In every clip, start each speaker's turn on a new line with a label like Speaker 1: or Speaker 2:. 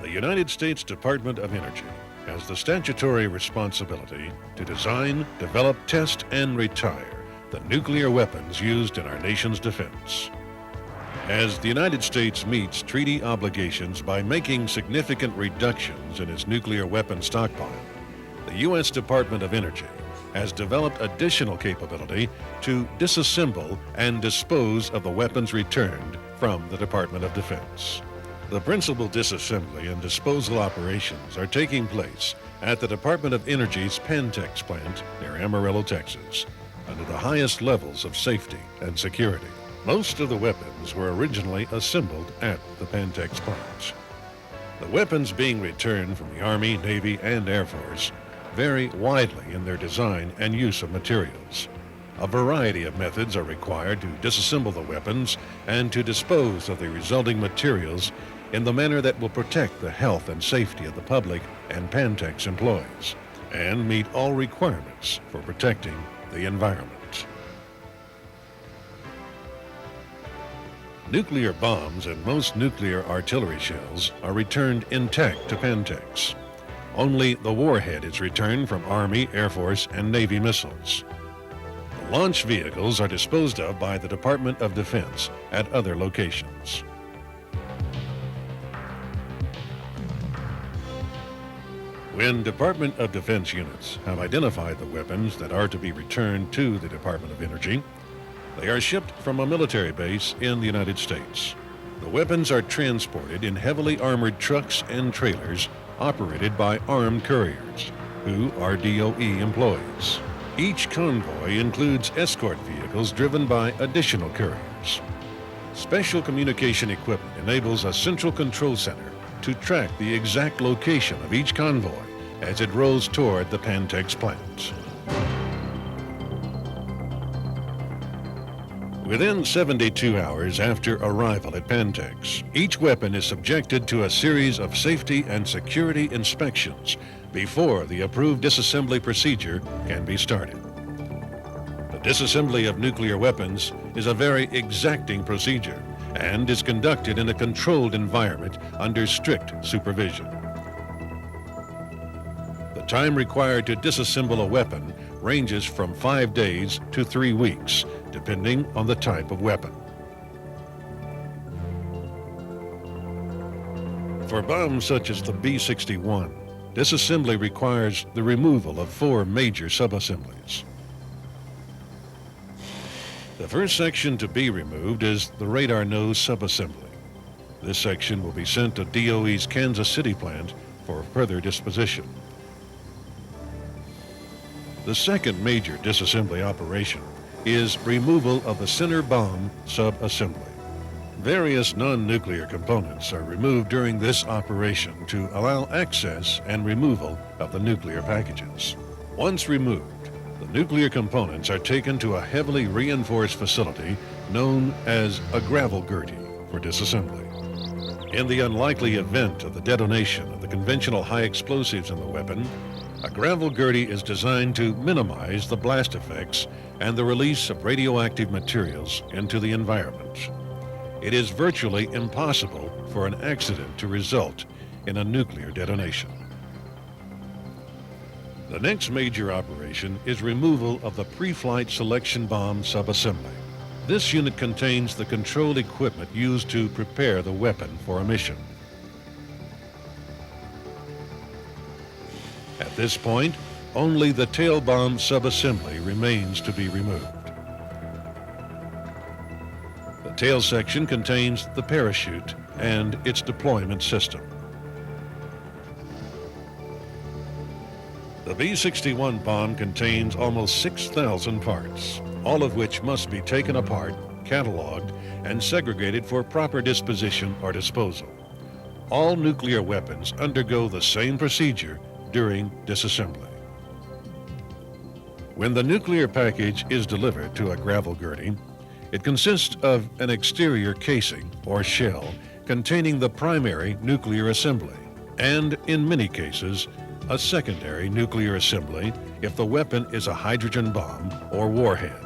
Speaker 1: The United States Department of Energy has the statutory responsibility to design, develop, test, and retire the nuclear weapons used in our nation's defense. As the United States meets treaty obligations by making significant reductions in its nuclear weapon stockpile, the U.S. Department of Energy has developed additional capability to disassemble and dispose of the weapons returned from the Department of Defense. The principal disassembly and disposal operations are taking place at the Department of Energy's Pantex plant near Amarillo, Texas, under the highest levels of safety and security. Most of the weapons were originally assembled at the Pantex plant. The weapons being returned from the Army, Navy, and Air Force vary widely in their design and use of materials. A variety of methods are required to disassemble the weapons and to dispose of the resulting materials in the manner that will protect the health and safety of the public and Pantex employees, and meet all requirements for protecting the environment. Nuclear bombs and most nuclear artillery shells are returned intact to Pantex. Only the warhead is returned from Army, Air Force, and Navy missiles. The launch vehicles are disposed of by the Department of Defense at other locations. When Department of Defense units have identified the weapons that are to be returned to the Department of Energy, they are shipped from a military base in the United States. The weapons are transported in heavily armored trucks and trailers operated by armed couriers, who are DOE employees. Each convoy includes escort vehicles driven by additional couriers. Special communication equipment enables a central control center to track the exact location of each convoy as it rolls toward the Pantex plant. Within 72 hours after arrival at Pantex, each weapon is subjected to a series of safety and security inspections before the approved disassembly procedure can be started. The disassembly of nuclear weapons is a very exacting procedure and is conducted in a controlled environment under strict supervision. The time required to disassemble a weapon ranges from 5 days to 3 weeks, depending on the type of weapon. For bombs such as the B-61, disassembly requires the removal of 4 major subassemblies. The first section to be removed is the radar nose subassembly. This section will be sent to DOE's Kansas City plant for further disposition. The second major disassembly operation is removal of the center bomb subassembly. Various non-nuclear components are removed during this operation to allow access and removal of the nuclear packages. Once removed, the nuclear components are taken to a heavily reinforced facility known as a gravel gertie for disassembly. In the unlikely event of the detonation of the conventional high explosives in the weapon, a gravel gertie is designed to minimize the blast effects and the release of radioactive materials into the environment. It is virtually impossible for an accident to result in a nuclear detonation. The next major operation is removal of the pre-flight selection bomb subassembly. This unit contains the control equipment used to prepare the weapon for a mission. At this point, only the tail bomb subassembly remains to be removed. The tail section contains the parachute and its deployment system. The B-61 bomb contains almost 6,000 parts, all of which must be taken apart, cataloged, and segregated for proper disposition or disposal. All nuclear weapons undergo the same procedure during disassembly. When the nuclear package is delivered to a gravel gertie, it consists of an exterior casing or shell containing the primary nuclear assembly, and in many cases, a secondary nuclear assembly if the weapon is a hydrogen bomb or warhead.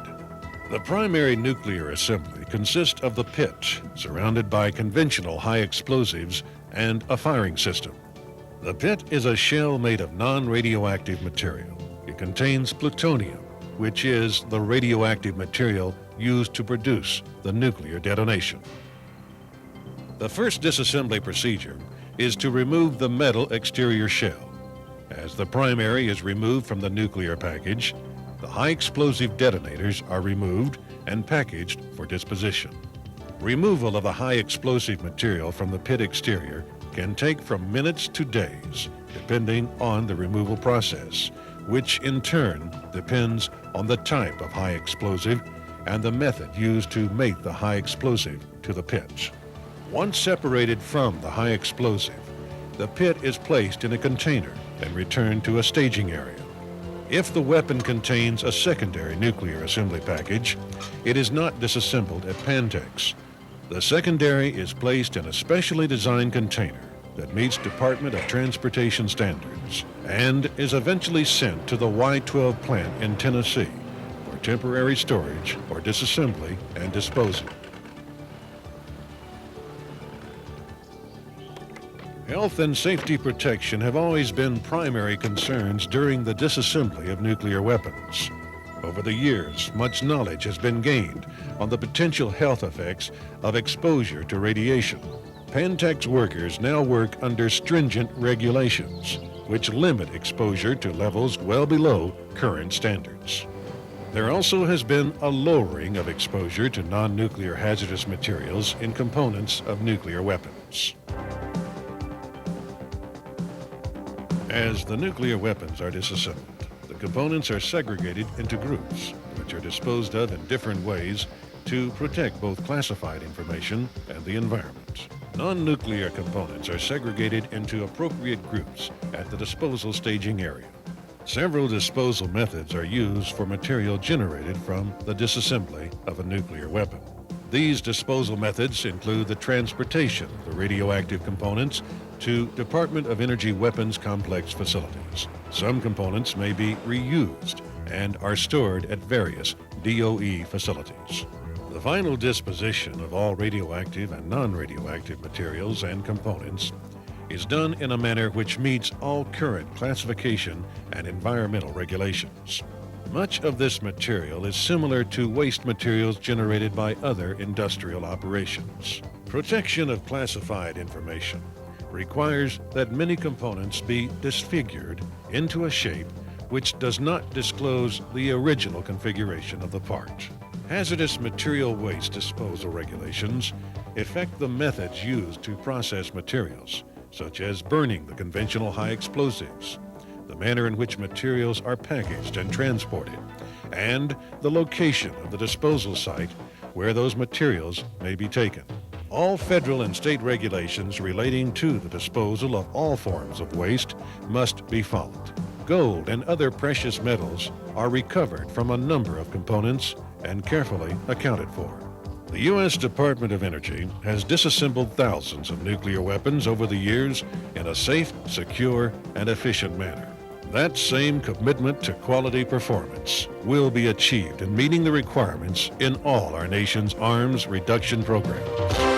Speaker 1: The primary nuclear assembly consists of the pit, surrounded by conventional high explosives and a firing system. The pit is a shell made of non-radioactive material. It contains plutonium, which is the radioactive material used to produce the nuclear detonation. The first disassembly procedure is to remove the metal exterior shell. As the primary is removed from the nuclear package, the high explosive detonators are removed and packaged for disposition. Removal of the high explosive material from the pit exterior can take from minutes to days, depending on the removal process, which in turn depends on the type of high explosive and the method used to make the high explosive to the pit. Once separated from the high explosive, the pit is placed in a container and returned to a staging area. If the weapon contains a secondary nuclear assembly package, it is not disassembled at Pantex. The secondary is placed in a specially designed container that meets Department of Transportation standards and is eventually sent to the Y-12 plant in Tennessee for temporary storage or disassembly and disposal. Health and safety protection have always been primary concerns during the disassembly of nuclear weapons. Over the years, much knowledge has been gained on the potential health effects of exposure to radiation. Pantex workers now work under stringent regulations, which limit exposure to levels well below current standards. There also has been a lowering of exposure to non-nuclear hazardous materials in components of nuclear weapons. As the nuclear weapons are disassembled, the components are segregated into groups, which are disposed of in different ways to protect both classified information and the environment. Non-nuclear components are segregated into appropriate groups at the disposal staging area. Several disposal methods are used for material generated from the disassembly of a nuclear weapon. These disposal methods include the transportation of the radioactive components to Department of Energy weapons complex facilities. Some components may be reused and are stored at various DOE facilities. The final disposition of all radioactive and non-radioactive materials and components is done in a manner which meets all current classification and environmental regulations. Much of this material is similar to waste materials generated by other industrial operations. Protection of classified information requires that many components be disfigured into a shape which does not disclose the original configuration of the part. Hazardous material waste disposal regulations affect the methods used to process materials, such as burning the conventional high explosives, the manner in which materials are packaged and transported, and the location of the disposal site where those materials may be taken. All federal and state regulations relating to the disposal of all forms of waste must be followed. Gold and other precious metals are recovered from a number of components and carefully accounted for. The U.S. Department of Energy has disassembled thousands of nuclear weapons over the years in a safe, secure, and efficient manner. That same commitment to quality performance will be achieved in meeting the requirements in all our nation's arms reduction programs.